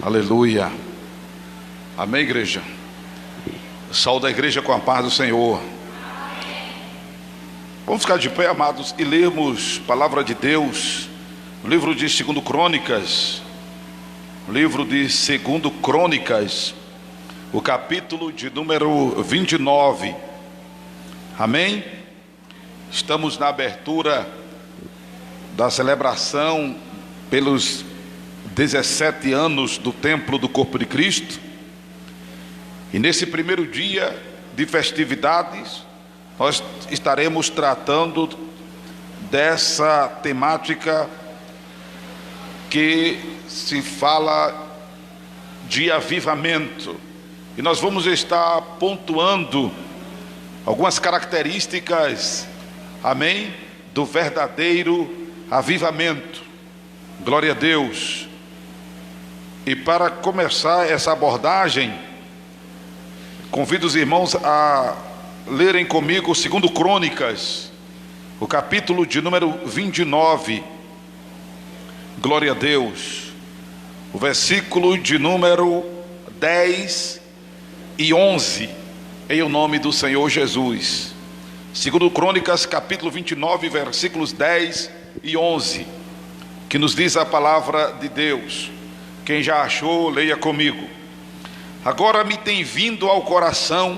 Aleluia. Amém, igreja? Saúde a igreja com a paz do Senhor. Vamos ficar de pé, amados, e lermos a palavra de Deus, o livro de 2 Crônicas, o capítulo de número 29. Amém? Estamos na abertura da celebração pelos 17 anos do Templo do Corpo de Cristo. E nesse primeiro dia de festividades, nós estaremos tratando dessa temática que se fala de avivamento. E nós vamos estar pontuando algumas características, amém, do verdadeiro avivamento. Glória a Deus. E para começar essa abordagem, convido os irmãos a lerem comigo 2 Crônicas, o capítulo de número 29. Glória a Deus. O versículo de número 10 e 11, em o nome do Senhor Jesus. 2 Crônicas, capítulo 29, versículos 10 e 11, que nos diz a palavra de Deus. Quem já achou, leia comigo. Agora me tem vindo ao coração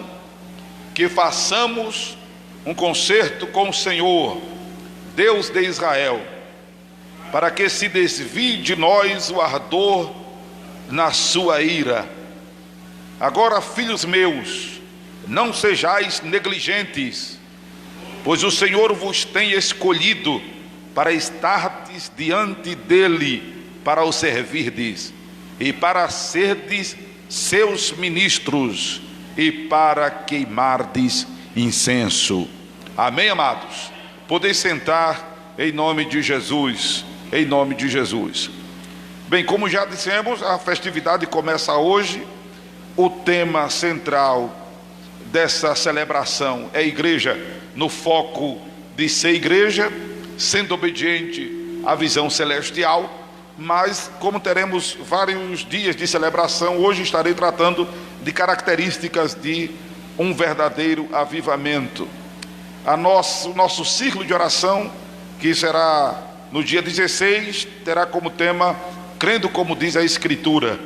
que façamos um concerto com o Senhor, Deus de Israel, para que se desvie de nós o ardor na sua ira. Agora, filhos meus, não sejais negligentes, pois o Senhor vos tem escolhido para estardes diante dele, para o servirdes, e para serdes seus ministros, e para queimardes incenso. Amém, amados? Podeis sentar em nome de Jesus, em nome de Jesus. Bem, como já dissemos, a festividade começa hoje. O tema central dessa celebração é a igreja no foco de ser igreja, sendo obediente à visão celestial. Mas como teremos vários dias de celebração, hoje estarei tratando de características de um verdadeiro avivamento. O nosso ciclo de oração, que será no dia 16, terá como tema crendo como diz a Escritura.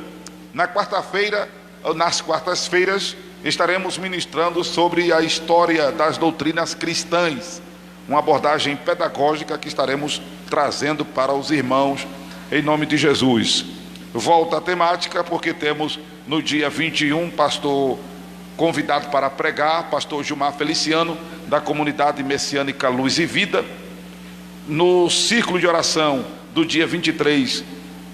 Nas quartas-feiras estaremos ministrando sobre a história das doutrinas cristãs, uma abordagem pedagógica que estaremos trazendo para os irmãos em nome de Jesus. Volta à temática, porque temos no dia 21 pastor convidado para pregar, pastor Gilmar Feliciano, da comunidade messiânica Luz e Vida. No círculo de oração do dia 23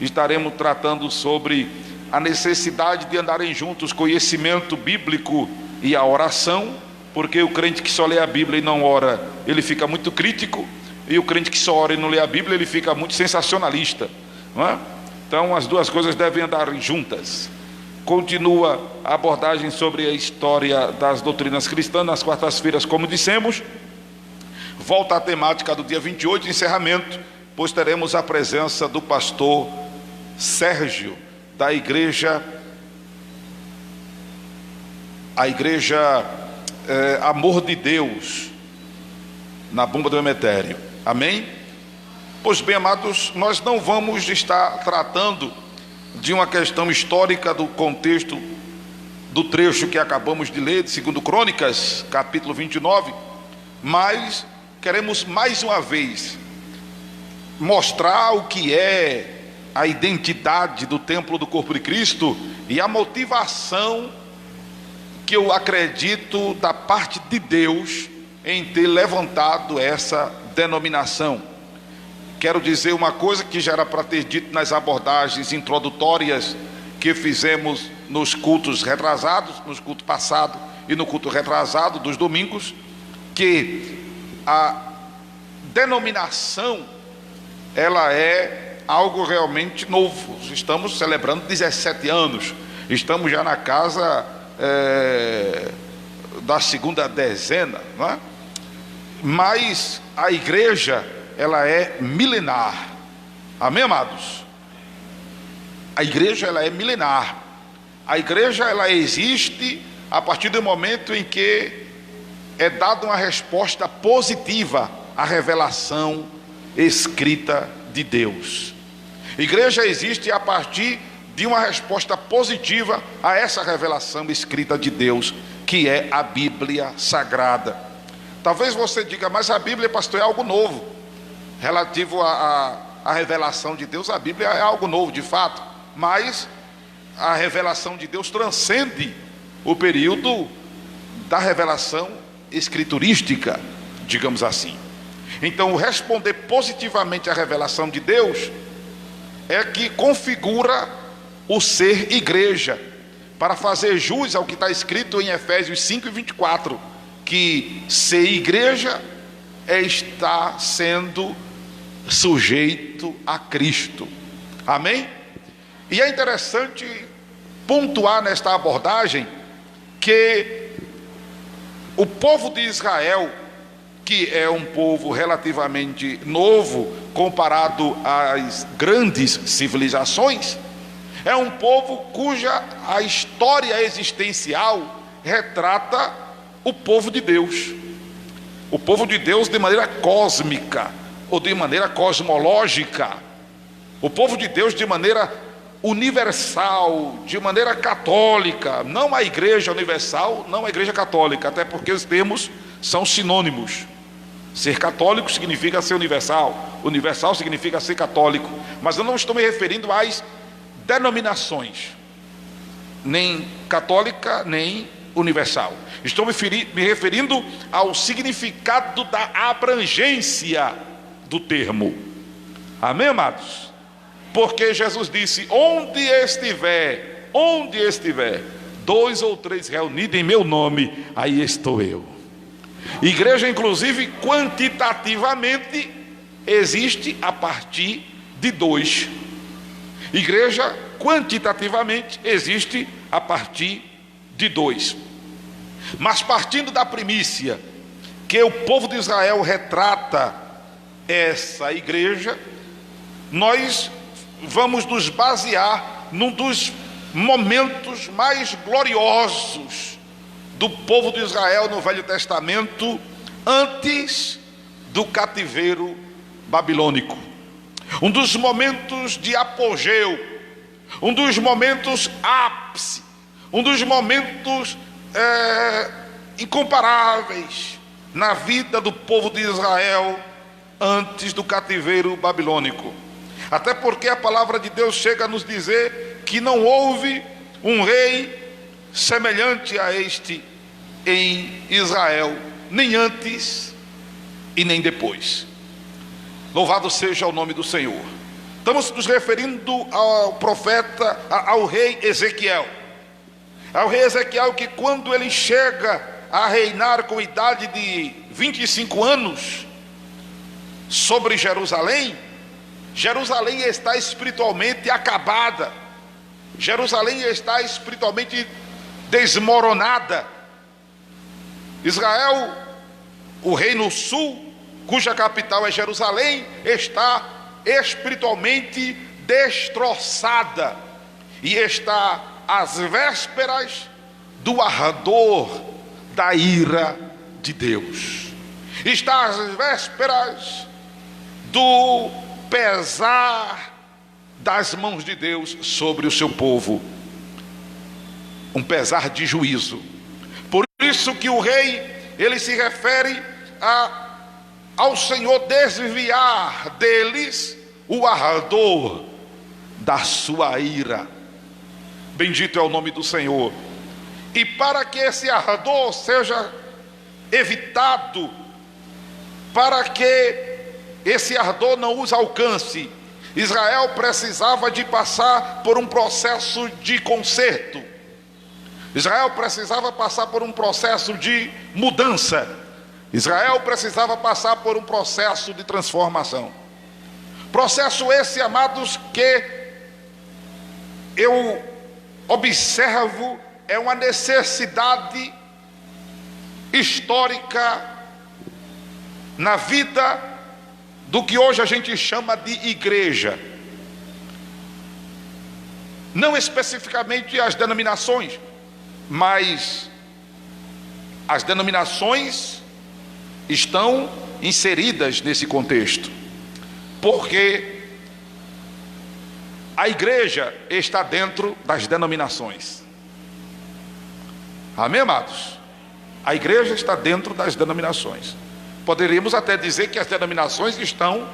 estaremos tratando sobre a necessidade de andarem juntos conhecimento bíblico e a oração, porque o crente que só lê a Bíblia e não ora, ele fica muito crítico, e o crente que só ora e não lê a Bíblia, ele fica muito sensacionalista, não é? Então as duas coisas devem andar juntas. Continua a abordagem sobre a história das doutrinas cristãs nas quartas-feiras, como dissemos. Volta à temática do dia 28, encerramento, pois teremos a presença do pastor Sérgio, da igreja Amor de Deus, na Bomba do Emetério. Amém? Pois bem, amados, nós não vamos estar tratando de uma questão histórica do contexto do trecho que acabamos de ler, de 2 Crônicas, capítulo 29, mas queremos mais uma vez mostrar o que é a identidade do templo do corpo de Cristo e a motivação que eu acredito da parte de Deus em ter levantado essa denominação. Quero dizer uma coisa que já era para ter dito nas abordagens introdutórias que fizemos nos cultos retrasados, nos cultos passados e no culto retrasado dos domingos, que a denominação, ela é algo realmente novo. Estamos celebrando 17 anos, estamos já na casa da segunda dezena, não é? Mas a igreja, ela é milenar. Amém, amados? A igreja, ela é milenar. A igreja, ela existe a partir do momento em que é dada uma resposta positiva à revelação escrita de Deus. Igreja existe a partir de uma resposta positiva a essa revelação escrita de Deus, que é a Bíblia Sagrada. Talvez você diga, mas a Bíblia, pastor, é algo novo. Relativo à revelação de Deus, a Bíblia é algo novo de fato, mas a revelação de Deus transcende o período da revelação escriturística, digamos assim. Então, responder positivamente à revelação de Deus é que configura o ser igreja, para fazer jus ao que está escrito em Efésios 5:24, que ser igreja é estar sendo sujeito a Cristo. Amém? E é interessante pontuar nesta abordagem que o povo de Israel, que é um povo relativamente novo comparado às grandes civilizações, é um povo cuja a história existencial retrata o povo de Deus. O povo de Deus de maneira cósmica ou de maneira cosmológica. O povo de Deus de maneira universal, de maneira católica. Não a igreja universal, não a igreja católica, até porque os termos são sinônimos. Ser católico significa ser universal, universal significa ser católico. Mas eu não estou me referindo às denominações, nem católica, nem universal. Estou me referindo ao significado da abrangência do termo. Amém, amados? Porque Jesus disse: onde estiver 2 ou 3 reunidos em meu nome, aí estou eu. Igreja, inclusive, quantitativamente existe a partir de 2. Igreja, quantitativamente, existe a partir de 2. Mas partindo da primícia que o povo de Israel retrata essa igreja, nós vamos nos basear num dos momentos mais gloriosos do povo de Israel no Velho Testamento, antes do cativeiro babilônico. Um dos momentos de apogeu, um dos momentos ápice, um dos momentos incomparáveis na vida do povo de Israel antes do cativeiro babilônico. Até porque a palavra de Deus chega a nos dizer que não houve um rei semelhante a este em Israel, nem antes e nem depois. Louvado seja o nome do Senhor. Estamos nos referindo ao profeta, ao rei Ezequiel. Ao rei Ezequiel, que quando ele chega a reinar com idade de 25 anos sobre Jerusalém, Jerusalém está espiritualmente acabada. Jerusalém está espiritualmente desmoronada. Israel, o reino sul, cuja capital é Jerusalém, está espiritualmente destroçada e está às vésperas do ardor da ira de Deus. Está às vésperas do pesar das mãos de Deus sobre o seu povo, um pesar de juízo. Por isso que o rei, ele se refere ao Senhor desviar deles o ardor da sua ira. Bendito é o nome do Senhor. E para que esse ardor seja evitado, para que esse ardor não os alcance, Israel precisava de passar por um processo de conserto. Israel precisava passar por um processo de mudança. Israel precisava passar por um processo de transformação. Processo esse, amados, que eu observo é uma necessidade histórica na vida do que hoje a gente chama de igreja. não especificamente as denominações, mas as denominações estão inseridas nesse contexto, porque a igreja está dentro das denominações. Amém, amados? A igreja está dentro das denominações. Poderíamos até dizer que as denominações estão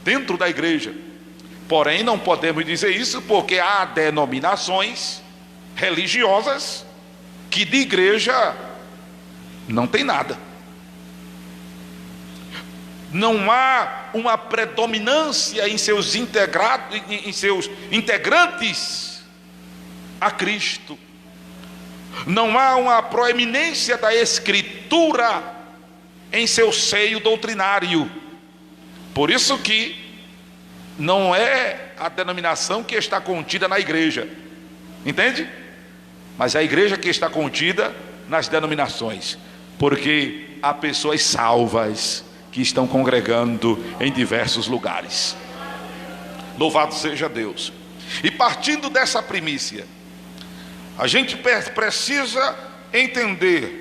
dentro da igreja, porém não podemos dizer isso, porque há denominações religiosas que de igreja não tem nada. Não há uma predominância em seus integrantes a Cristo. Não há uma proeminência da Escritura em seu seio doutrinário. Por isso que não é a denominação que está contida na igreja, entende? Mas é a igreja que está contida nas denominações, porque há pessoas salvas que estão congregando em diversos lugares. Louvado seja Deus. E partindo dessa primícia, a gente precisa entender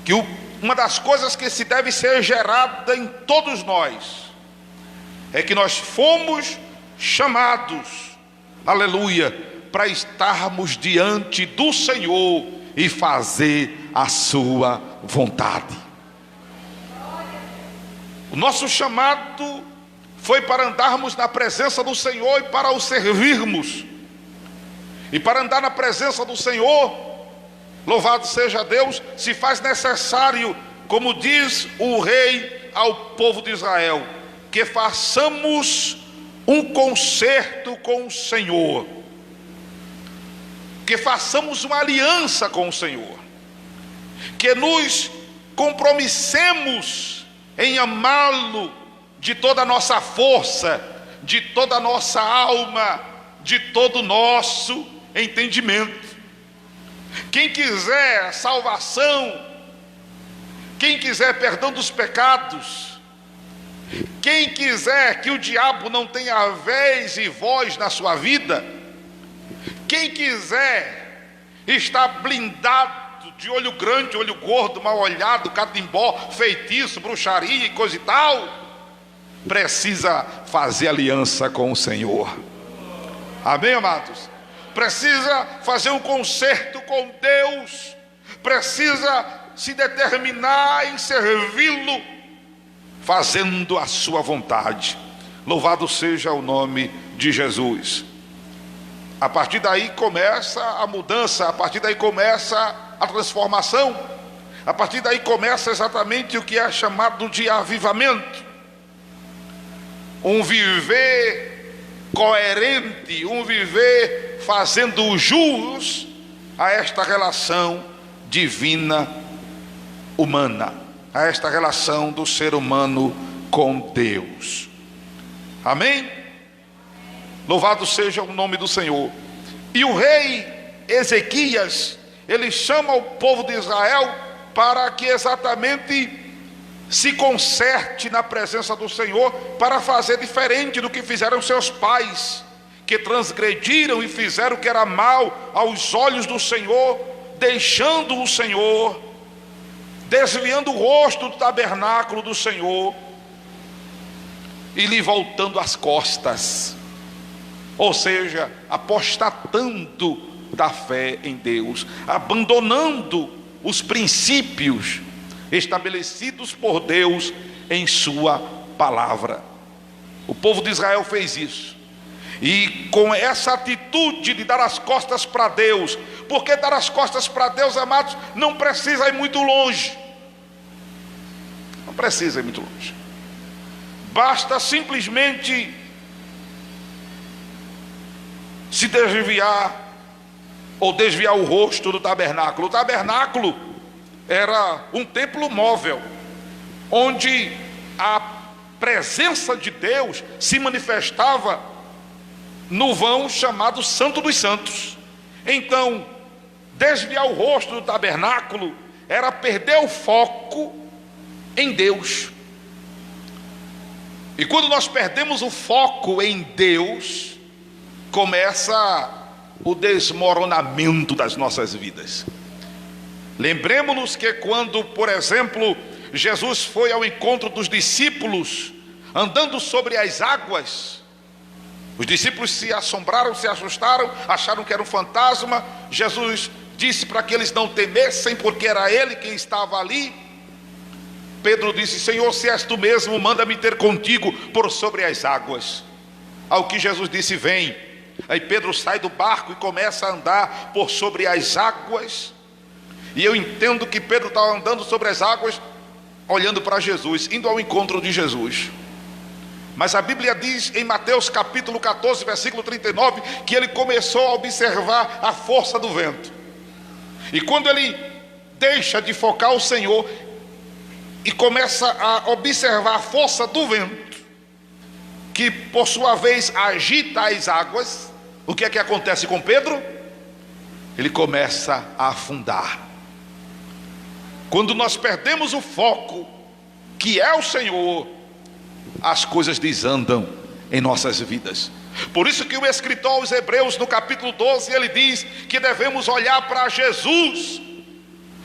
que uma das coisas que se deve ser gerada em todos nós é que nós fomos chamados, aleluia, para estarmos diante do Senhor e fazer a sua vontade. O nosso chamado foi para andarmos na presença do Senhor e para o servirmos. E para andar na presença do Senhor, louvado seja Deus, se faz necessário, como diz o rei ao povo de Israel, que façamos um concerto com o Senhor, que façamos uma aliança com o Senhor, que nos compromissemos em amá-lo de toda a nossa força, de toda a nossa alma, de todo o nosso entendimento. Quem quiser salvação, quem quiser perdão dos pecados, quem quiser que o diabo não tenha vez e voz na sua vida, quem quiser estar blindado de olho grande, olho gordo, mal olhado, catimbó, feitiço, bruxaria e coisa e tal, precisa fazer aliança com o Senhor. Amém, amados? Precisa fazer um concerto com Deus, precisa se determinar em servi-lo, fazendo a sua vontade. Louvado seja o nome de Jesus. A partir daí começa a mudança, a partir daí começa a transformação, a partir daí começa exatamente o que é chamado de avivamento. Um viver coerente, um viver fazendo jus a esta relação divina humana, a esta relação do ser humano com Deus. Amém? Louvado seja o nome do Senhor. E o rei Ezequias, ele chama o povo de Israel para que exatamente se conserte na presença do Senhor, para fazer diferente do que fizeram seus pais, que transgrediram e fizeram o que era mal aos olhos do Senhor, deixando o Senhor, desviando o rosto do tabernáculo do Senhor e lhe voltando as costas, ou seja, apostatando da fé em Deus, abandonando os princípios estabelecidos por Deus em sua palavra. O povo de Israel fez isso, e com essa atitude de dar as costas para Deus, porque dar as costas para Deus, amados, não precisa ir muito longe, não precisa ir muito longe, basta simplesmente se desviar, ou desviar o rosto do tabernáculo. O tabernáculo era um templo móvel, onde a presença de Deus se manifestava no vão chamado Santo dos Santos. Então, desviar o rosto do tabernáculo era perder o foco em Deus. E quando nós perdemos o foco em Deus, começa o desmoronamento das nossas vidas. Lembremos-nos que quando, por exemplo, Jesus foi ao encontro dos discípulos, andando sobre as águas, os discípulos se assombraram, se assustaram, acharam que era um fantasma. Jesus disse para que eles não temessem, porque era ele quem estava ali. Pedro disse: Senhor, se és tu mesmo, manda-me ter contigo por sobre as águas. Ao que Jesus disse: vem. Aí Pedro sai do barco e começa a andar por sobre as águas. E eu entendo que Pedro estava andando sobre as águas, olhando para Jesus, indo ao encontro de Jesus. Mas a Bíblia diz em Mateus capítulo 14, versículo 39, que ele começou a observar a força do vento. E quando ele deixa de focar o Senhor e começa a observar a força do vento, que por sua vez agita as águas, o que é que acontece com Pedro? Ele começa a afundar. Quando nós perdemos o foco, que é o Senhor, as coisas desandam em nossas vidas. Por isso que o escritor aos Hebreus, no capítulo 12, ele diz que devemos olhar para Jesus,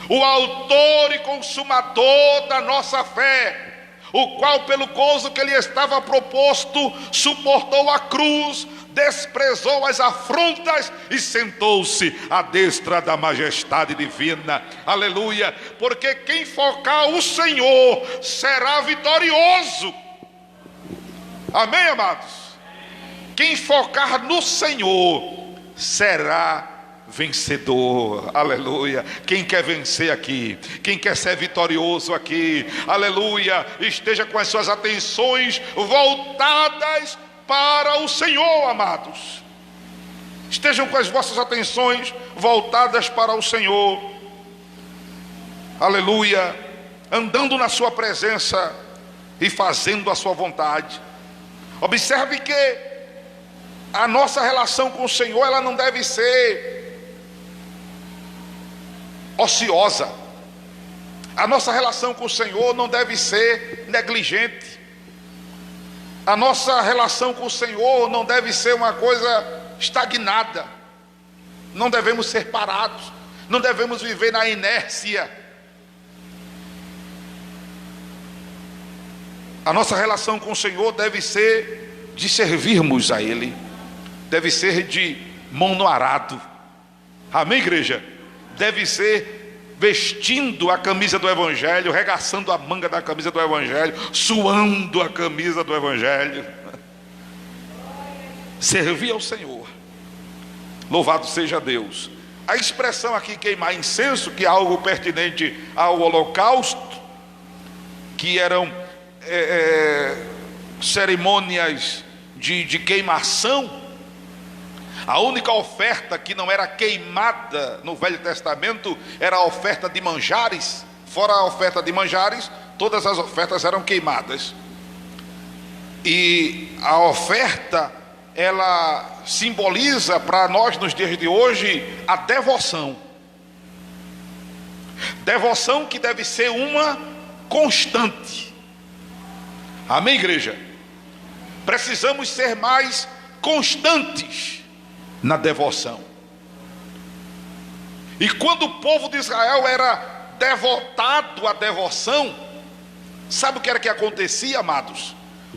o autor e consumador da nossa fé, o qual pelo gozo que lhe estava proposto, suportou a cruz, desprezou as afrontas e sentou-se à destra da majestade divina. Aleluia! Porque quem focar o Senhor será vitorioso. Amém, amados? Quem focar no Senhor será vencedor. Aleluia. Quem quer vencer aqui, quem quer ser vitorioso aqui, aleluia, esteja com as suas atenções voltadas para o Senhor, amados. Estejam com as vossas atenções voltadas para o Senhor. Aleluia. Andando na sua presença e fazendo a sua vontade. Observe que a nossa relação com o Senhor, ela não deve ser ociosa. A nossa relação com o Senhor não deve ser negligente. A nossa relação com o Senhor não deve ser uma coisa estagnada. Não devemos ser parados. Não devemos viver na inércia. A nossa relação com o Senhor deve ser de servirmos a Ele. Deve ser de mão no arado. Amém, igreja? Deve ser vestindo a camisa do Evangelho, regaçando a manga da camisa do Evangelho, suando a camisa do Evangelho. Servir ao Senhor. Louvado seja Deus. A expressão aqui queimar incenso, que é algo pertinente ao holocausto, que eram cerimônias de queimação. A única oferta que não era queimada no Velho Testamento era a oferta de manjares. Fora a oferta de manjares, todas as ofertas eram queimadas. E a oferta, ela simboliza para nós nos dias de hoje a devoção. Devoção que deve ser uma constante. Amém, igreja? Precisamos ser mais constantes na devoção. E quando o povo de Israel era devotado à devoção, sabe o que era que acontecia, amados?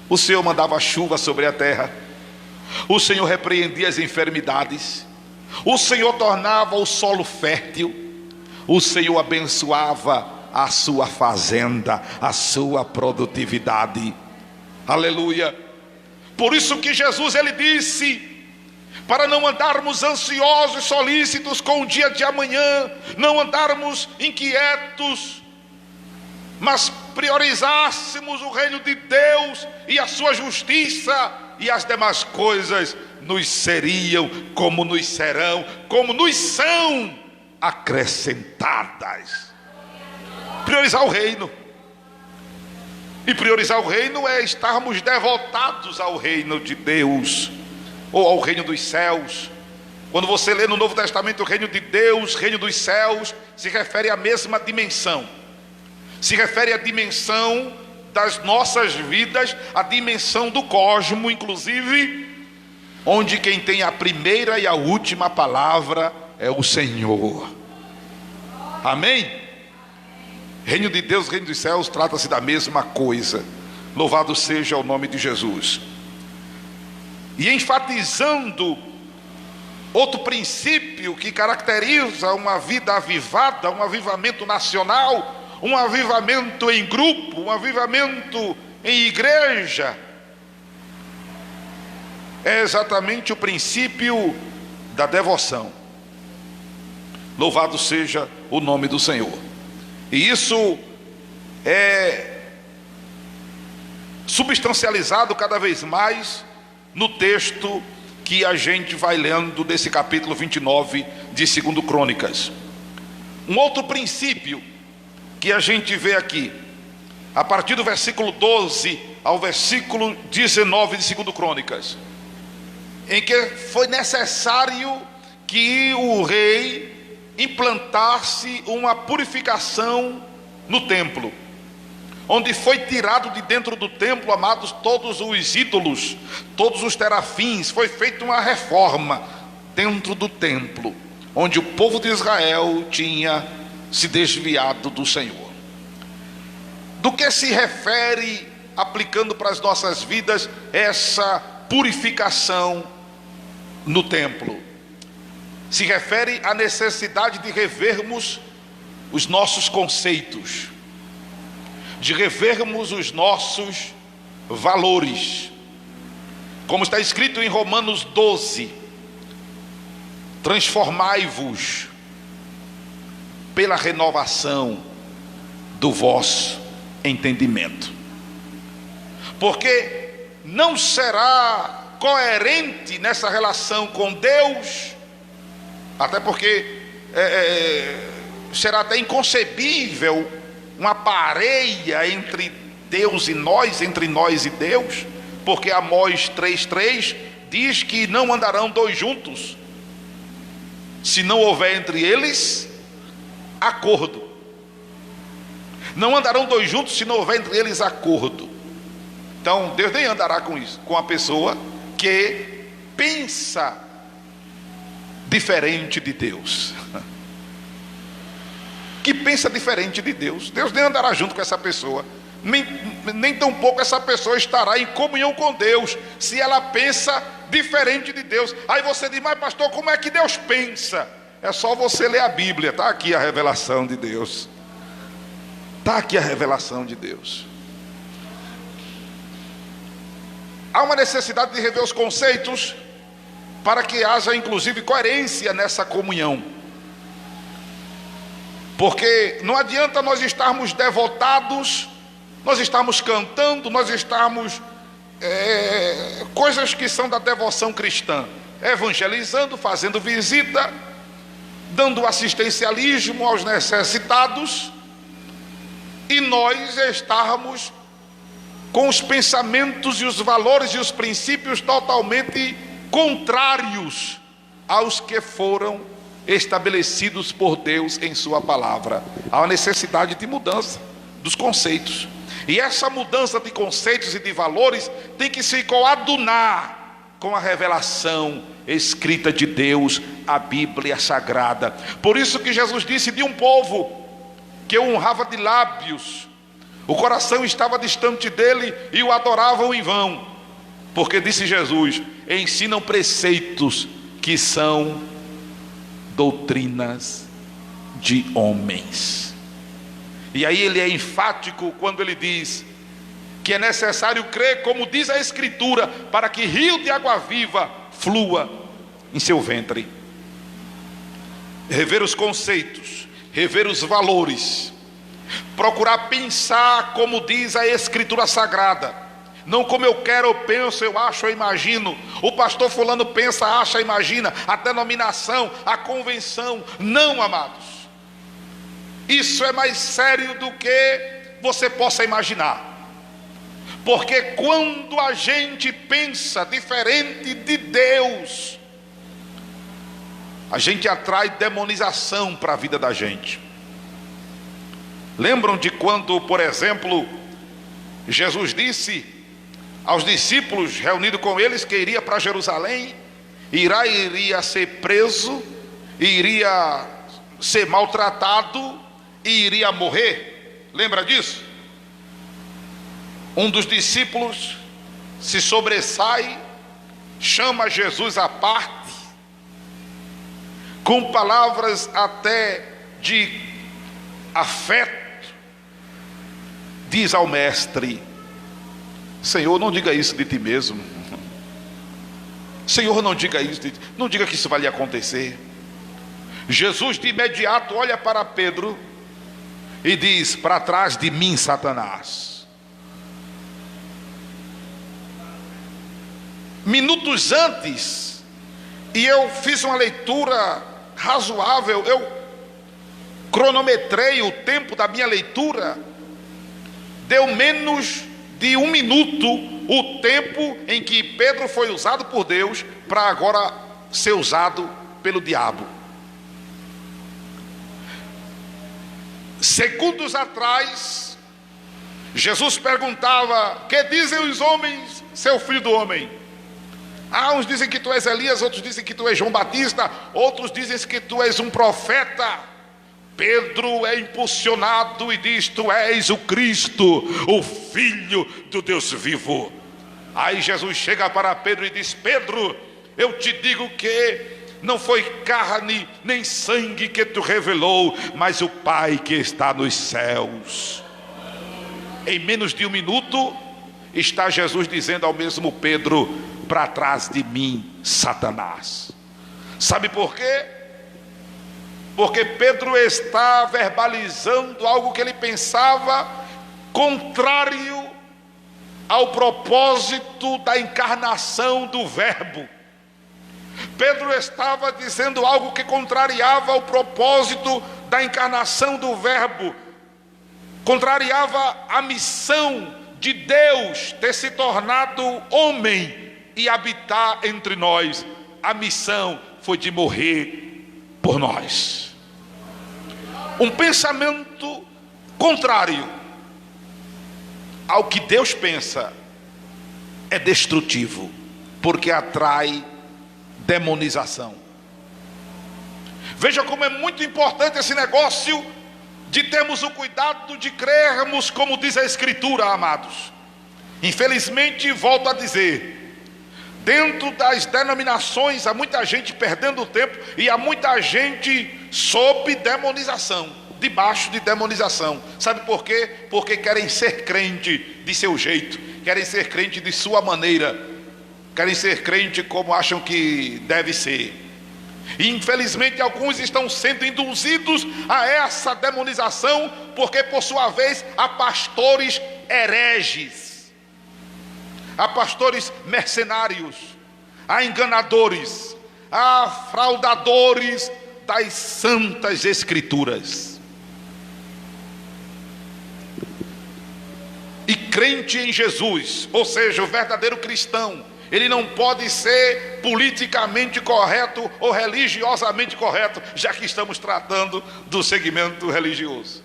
O Senhor mandava chuva sobre a terra, o Senhor repreendia as enfermidades, o Senhor tornava o solo fértil, o Senhor abençoava a sua fazenda, a sua produtividade. Aleluia. Por isso que Jesus, ele disse, para não andarmos ansiosos, solícitos com o dia de amanhã, não andarmos inquietos, mas priorizássemos o reino de Deus e a sua justiça, e as demais coisas nos seriam, como nos serão, como nos são acrescentadas. Priorizar o reino. E priorizar o reino é estarmos devotados ao reino de Deus, ou ao reino dos céus. Quando você lê no Novo Testamento o reino de Deus, reino dos céus, se refere à mesma dimensão. Se refere à dimensão das nossas vidas, a dimensão do cosmo, inclusive. onde quem tem a primeira e a última palavra é o Senhor. Amém? Reino de Deus, reino dos céus, trata-se da mesma coisa. Louvado seja o nome de Jesus. E enfatizando outro princípio que caracteriza uma vida avivada, um avivamento nacional, um avivamento em grupo, um avivamento em igreja, é exatamente o princípio da devoção. Louvado seja o nome do Senhor. E isso é substancializado cada vez mais no texto que a gente vai lendo desse capítulo 29 de 2 Crônicas. Um outro princípio que a gente vê aqui, a partir do versículo 12 ao versículo 19 de 2 Crônicas, em que foi necessário que o rei implantasse uma purificação no templo, onde foi tirado de dentro do templo, amados, todos os ídolos, todos os terafins. Foi feita uma reforma dentro do templo, onde o povo de Israel tinha se desviado do Senhor. Do que se refere, aplicando para as nossas vidas, essa purificação no templo? Se refere à necessidade de revermos os nossos conceitos, de revermos os nossos valores, como está escrito em Romanos 12: transformai-vos pela renovação do vosso entendimento, porque não será coerente nessa relação com Deus, até porque será até inconcebível uma pareia entre Deus e nós, entre nós e Deus, porque Amós 3:3 diz que não andarão dois juntos se não houver entre eles acordo. Não andarão dois juntos se não houver entre eles acordo. Então Deus nem andará com isso, com a pessoa que pensa diferente de Deus, que pensa diferente de Deus. Deus nem andará junto com essa pessoa, nem tampouco essa pessoa estará em comunhão com Deus se ela pensa diferente de Deus. Aí você diz: mas pastor, como é que Deus pensa? É só você ler a Bíblia, está aqui a revelação de Deus. Está aqui a revelação de Deus. Há uma necessidade de rever os conceitos para que haja inclusive coerência nessa comunhão, porque não adianta nós estarmos devotados, nós estarmos cantando, nós estarmos coisas que são da devoção cristã, evangelizando, fazendo visita, dando assistencialismo aos necessitados, e nós estarmos com os pensamentos e os valores e os princípios totalmente contrários aos que foram estabelecidos por Deus em sua palavra. Há uma necessidade de mudança dos conceitos, e essa mudança de conceitos e de valores tem que se coadunar com a revelação escrita de Deus, a Bíblia Sagrada. Por isso que Jesus disse de um povo que o honrava de lábios, o coração estava distante dele e o adoravam em vão, porque disse Jesus: ensinam preceitos que são doutrinas de homens. E aí ele é enfático quando ele diz que é necessário crer, como diz a Escritura, para que rio de água viva flua em seu ventre. Rever os conceitos, rever os valores, procurar pensar como diz a Escritura Sagrada, não como eu quero, eu penso, eu acho, eu imagino. O pastor fulano pensa, acha, imagina. A denominação, a convenção. Não, amados, isso é mais sério do que você possa imaginar, porque quando a gente pensa diferente de Deus, a gente atrai demonização para a vida da gente. Lembram de quando, por exemplo, Jesus disse aos discípulos reunidos com eles que iria para Jerusalém, iria ser preso, iria ser maltratado e iria morrer. Lembra disso? Um dos discípulos se sobressai, chama Jesus à parte, com palavras até de afeto, diz ao mestre: Senhor, não diga isso de ti mesmo. Senhor, não diga isso de ti. Não diga que isso vai lhe acontecer. Jesus de imediato olha para Pedro e diz: para trás de mim, Satanás. Minutos antes, e eu fiz uma leitura razoável, eu cronometrei o tempo da minha leitura, deu menos de 1 minuto o tempo em que Pedro foi usado por Deus para agora ser usado pelo diabo. Segundos atrás, Jesus perguntava: que dizem os homens, seu filho do homem? Uns dizem que tu és Elias, outros dizem que tu és João Batista, outros dizem que tu és um profeta. Pedro é impulsionado e diz: tu és o Cristo, o Filho do Deus vivo. Aí Jesus chega para Pedro e diz: Pedro, eu te digo que não foi carne nem sangue que tu revelou, mas o Pai que está nos céus. Em menos de 1 minuto está Jesus dizendo ao mesmo Pedro: para trás de mim, Satanás. Sabe por quê? Porque Pedro está verbalizando algo que ele pensava contrário ao propósito da encarnação do Verbo. Pedro estava dizendo algo que contrariava o propósito da encarnação do Verbo, contrariava a missão de Deus ter se tornado homem e habitar entre nós. A missão foi de morrer por nós. Um pensamento contrário ao que Deus pensa é destrutivo, porque atrai demonização. Veja como é muito importante esse negócio de termos o cuidado de crermos como diz a Escritura, amados. Infelizmente, volto a dizer, dentro das denominações há muita gente perdendo tempo e há muita gente sob demonização, debaixo de demonização. Sabe por quê? Porque querem ser crente de seu jeito, querem ser crente de sua maneira, querem ser crente como acham que deve ser. E infelizmente alguns estão sendo induzidos a essa demonização, porque por sua vez há pastores hereges, há pastores mercenários, há enganadores, há fraudadores das santas escrituras. E crente em Jesus, ou seja, o verdadeiro cristão, ele não pode ser politicamente correto ou religiosamente correto, já que estamos tratando do segmento religioso.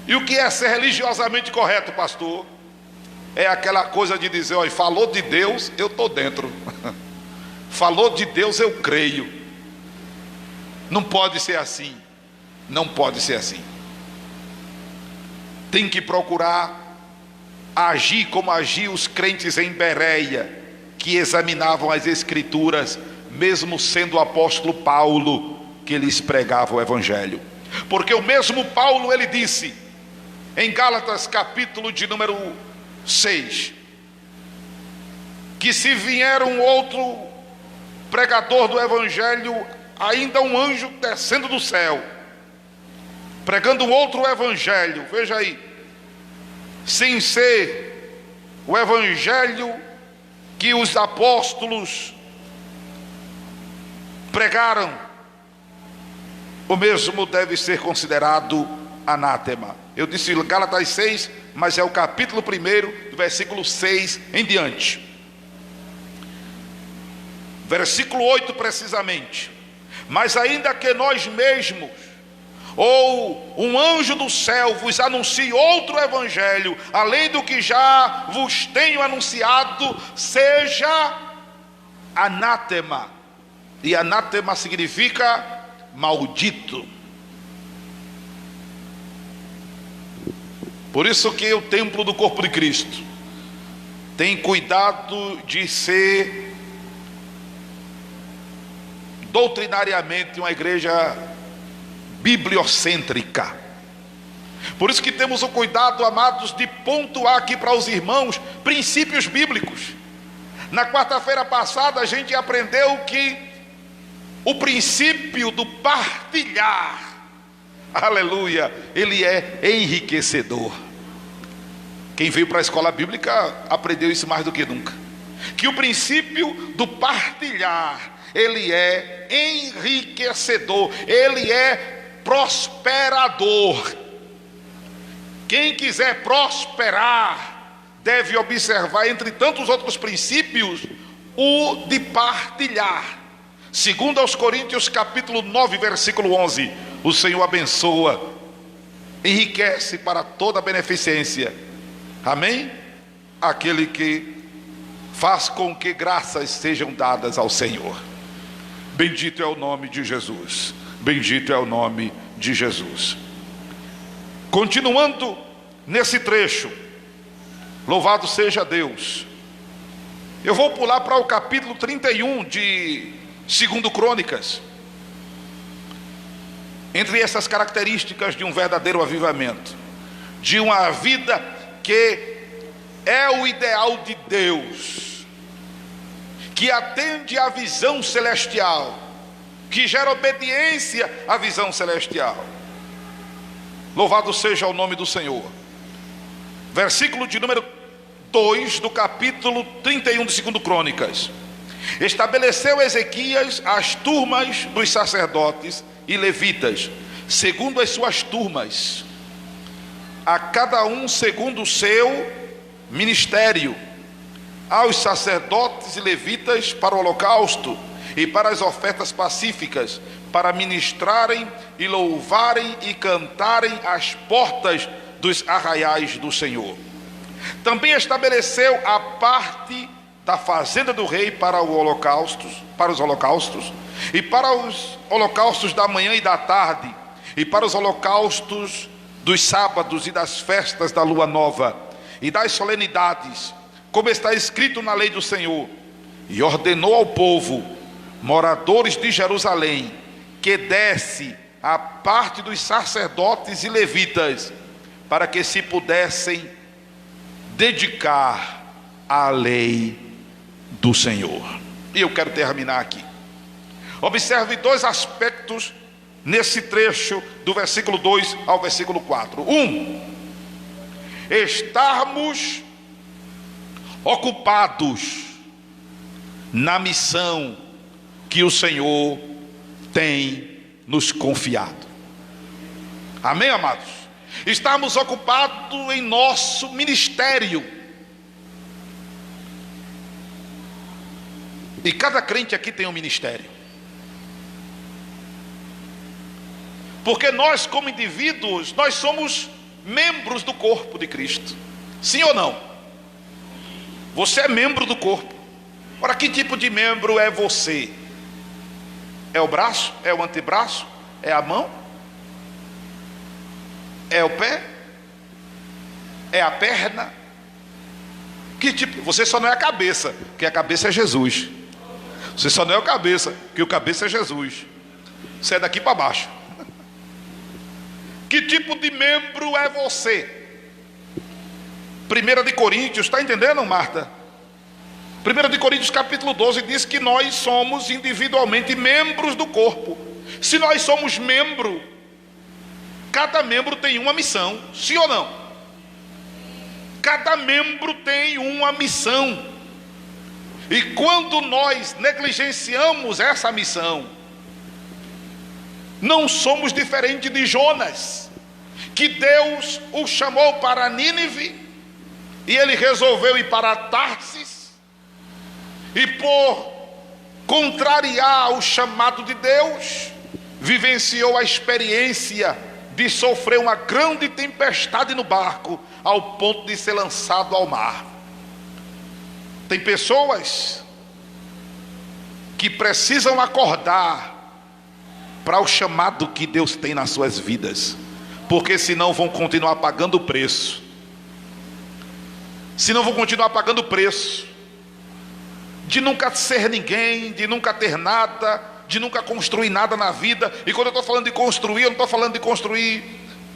E o que é ser religiosamente correto, pastor? É aquela coisa de dizer: olha, falou de Deus, eu estou dentro. Falou de Deus, eu creio. Não pode ser assim. Não pode ser assim. Tem que procurar agir como agiam os crentes em Bereia, que examinavam as Escrituras, mesmo sendo o apóstolo Paulo que lhes pregava o Evangelho. Porque o mesmo Paulo, ele disse em Gálatas capítulo de número 6, que se vier um outro pregador do Evangelho, ainda um anjo descendo do céu, pregando um outro Evangelho, veja aí, sem ser o Evangelho que os apóstolos pregaram, o mesmo deve ser considerado anátema. Eu disse Gálatas 6, mas é o capítulo 1, do versículo 6 em diante. Versículo 8 precisamente. Mas ainda que nós mesmos ou um anjo do céu vos anuncie outro evangelho, além do que já vos tenho anunciado, seja anátema. E anátema significa maldito. Por isso que o templo do corpo de Cristo tem cuidado de ser doutrinariamente uma igreja bibliocêntrica. Por isso que temos o cuidado, amados, de pontuar aqui para os irmãos princípios bíblicos. Na quarta-feira passada a gente aprendeu que o princípio do partilhar, aleluia, ele é enriquecedor. Quem veio para a escola bíblica aprendeu isso mais do que nunca, que o princípio do partilhar, ele é enriquecedor, ele é prosperador. Quem quiser prosperar deve observar, entre tantos outros princípios, o de partilhar. Segundo aos Coríntios capítulo 9, versículo 11, o Senhor abençoa, enriquece para toda beneficência, amém? Aquele que faz com que graças sejam dadas ao Senhor. Bendito é o nome de Jesus, bendito é o nome de Jesus. Continuando nesse trecho, louvado seja Deus. Eu vou pular para o capítulo 31 de 2 Crônicas. Entre essas características de um verdadeiro avivamento, de uma vida que é o ideal de Deus, que atende à visão celestial, que gera obediência à visão celestial. Louvado seja o nome do Senhor. Versículo de número 2 do capítulo 31 de 2 Crônicas. Estabeleceu Ezequias as turmas dos sacerdotes e levitas, segundo as suas turmas, a cada um segundo o seu ministério, aos sacerdotes e levitas para o holocausto e para as ofertas pacíficas, para ministrarem e louvarem e cantarem às portas dos arraiais do Senhor. Também estabeleceu a parte da fazenda do rei para os holocaustos, e para os holocaustos da manhã e da tarde, e para os holocaustos dos sábados e das festas da lua nova, e das solenidades, como está escrito na lei do Senhor. E ordenou ao povo, moradores de Jerusalém, que desse a parte dos sacerdotes e levitas, para que se pudessem dedicar à lei do Senhor. E eu quero terminar aqui. Observe dois aspectos nesse trecho do versículo 2 ao versículo 4. Estarmos ocupados na missão que o Senhor tem nos confiado. Amém, amados? Estamos ocupados em nosso ministério. E cada crente aqui tem um ministério. Porque nós, como indivíduos, nós somos membros do corpo de Cristo. Sim ou não? Você é membro do corpo. Ora, que tipo de membro é você? É o braço? É o antebraço? É a mão? É o pé? É a perna? Que tipo? Você só não é a cabeça, porque a cabeça é Jesus. Você só não é o cabeça, porque o cabeça é Jesus. Você é daqui para baixo. Que tipo de membro é você? 1 de Coríntios, está entendendo, Marta? 1 de Coríntios capítulo 12 diz que nós somos individualmente membros do corpo. Se nós somos membro, cada membro tem uma missão, sim ou não? Cada membro tem uma missão. E quando nós negligenciamos essa missão, não somos diferente de Jonas, que Deus o chamou para Nínive, e ele resolveu ir para Tarsis, e por contrariar o chamado de Deus, vivenciou a experiência de sofrer uma grande tempestade no barco, ao ponto de ser lançado ao mar. Tem pessoas que precisam acordar para o chamado que Deus tem nas suas vidas, porque senão vão continuar pagando o preço. Senão vão continuar pagando o preço de nunca ser ninguém, de nunca ter nada, de nunca construir nada na vida. E quando eu estou falando de construir, eu não estou falando de construir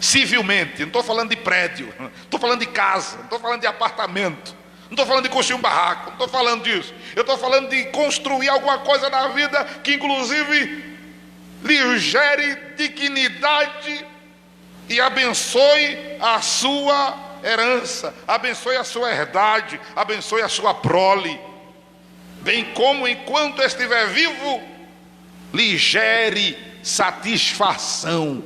civilmente, não estou falando de prédio, não estou falando de casa, não estou falando de apartamento, não estou falando de construir um barraco, não estou falando disso. Eu estou falando de construir alguma coisa na vida que inclusive lhe gere dignidade e abençoe a sua herança, abençoe a sua herdade, abençoe a sua prole, bem como enquanto estiver vivo lhe gere satisfação,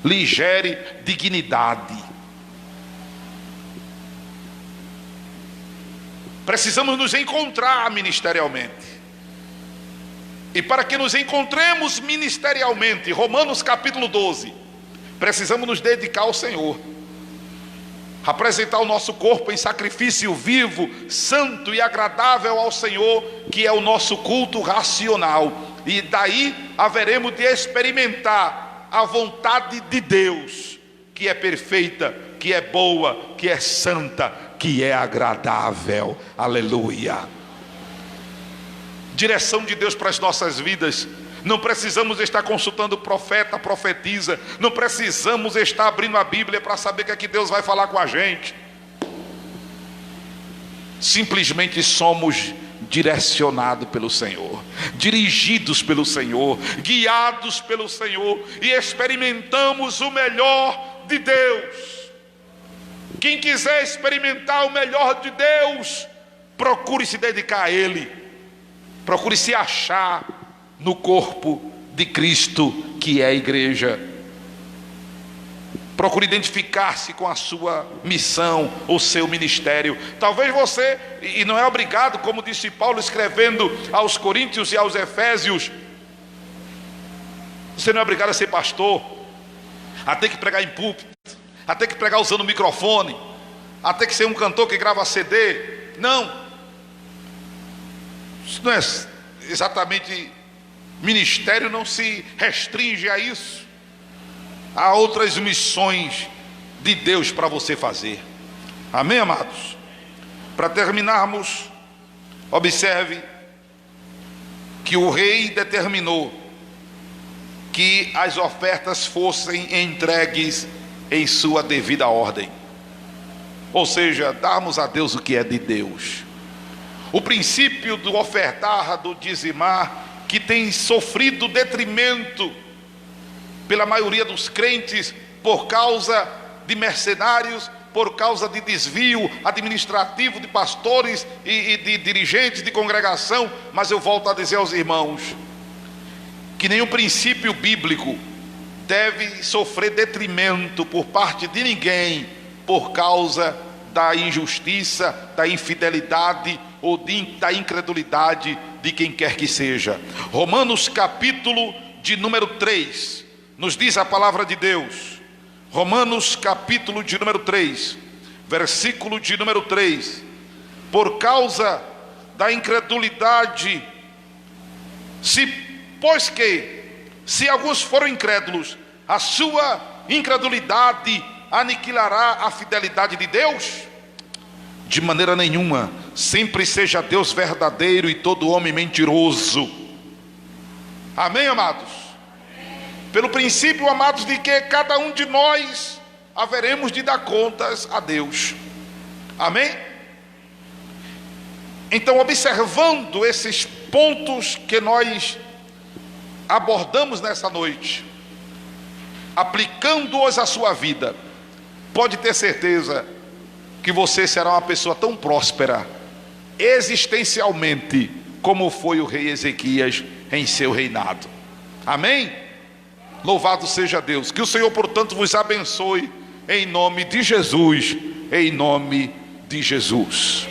lhe gere dignidade. Precisamos nos encontrar ministerialmente. E para que nos encontremos ministerialmente, Romanos capítulo 12, precisamos nos dedicar ao Senhor, apresentar o nosso corpo em sacrifício vivo, santo e agradável ao Senhor, que é o nosso culto racional. E daí haveremos de experimentar a vontade de Deus, que é perfeita, que é boa, que é santa, que é agradável. Aleluia. Direção de Deus para as nossas vidas. Não precisamos estar consultando profeta, profetisa. Não precisamos estar abrindo a Bíblia para saber o que é que Deus vai falar com a gente. Simplesmente somos direcionados pelo Senhor, dirigidos pelo Senhor, guiados pelo Senhor, e experimentamos o melhor de Deus. Quem quiser experimentar o melhor de Deus, procure se dedicar a Ele, procure se achar no corpo de Cristo, que é a igreja. Procure identificar-se com a sua missão, o seu ministério. Talvez você, e não é obrigado, como disse Paulo escrevendo aos Coríntios e aos Efésios, você não é obrigado a ser pastor, a ter que pregar em púlpito, a ter que pregar usando microfone, a ter que ser um cantor que grava CD. Não, isso não é exatamente ministério, não se restringe a isso. Há outras missões de Deus para você fazer. Amém, amados? Para terminarmos, observe que o rei determinou que as ofertas fossem entregues em sua devida ordem, ou seja, darmos a Deus o que é de Deus. O princípio do ofertar, do dizimar, que tem sofrido detrimento pela maioria dos crentes por causa de mercenários, por causa de desvio administrativo de pastores e de dirigentes de congregação. Mas eu volto a dizer aos irmãos que nenhum princípio bíblico deve sofrer detrimento por parte de ninguém por causa da injustiça, da infidelidade ou da incredulidade de quem quer que seja. Romanos capítulo de número 3 nos diz a palavra de Deus. Romanos capítulo de número 3, versículo de número 3: por causa da incredulidade, pois que, se alguns foram incrédulos, a sua incredulidade aniquilará a fidelidade de Deus? De maneira nenhuma. Sempre seja Deus verdadeiro e todo homem mentiroso. Amém, amados? Pelo princípio, amados, de que cada um de nós haveremos de dar contas a Deus. Amém? Então, observando esses pontos que nós abordamos nessa noite, aplicando-os à sua vida, pode ter certeza que você será uma pessoa tão próspera existencialmente como foi o rei Ezequias em seu reinado. Amém? Louvado seja Deus. Que o Senhor, portanto, vos abençoe em nome de Jesus, em nome de Jesus.